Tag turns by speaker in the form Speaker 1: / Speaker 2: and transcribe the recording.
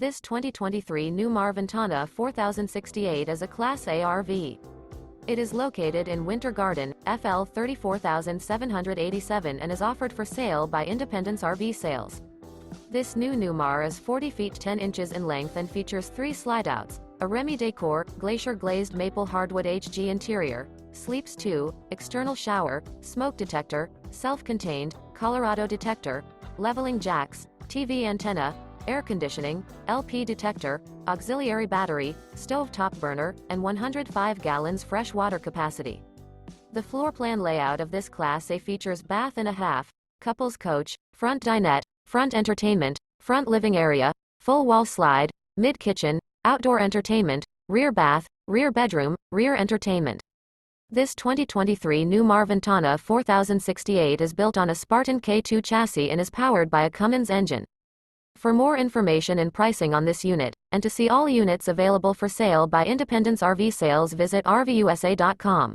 Speaker 1: This 2023 Newmar Ventana 4068 is a Class A RV. It is located in Winter Garden, FL 34787 and is offered for sale by Independence RV Sales. This new Newmar is 40 feet 10 inches in length and features 3 slideouts, a Remmy Decor, Glacier Glazed Maple Hardwood-HG interior, sleeps 2, external shower, smoke detector, self-contained, Colorado detector, leveling jacks, TV antenna, air conditioning, LP detector, auxiliary battery, stovetop burner, and 105 gallons fresh water capacity. The floor plan layout of this Class A features bath and a half, couples coach, front dinette, front entertainment, front living area, full wall slide, mid-kitchen, outdoor entertainment, rear bath, rear bedroom, rear entertainment. This 2023 Newmar Ventana 4068 is built on a Spartan K2 chassis and is powered by a Cummins engine. For more information and pricing on this unit, and to see all units available for sale by Independence RV Sales, visit RVUSA.com.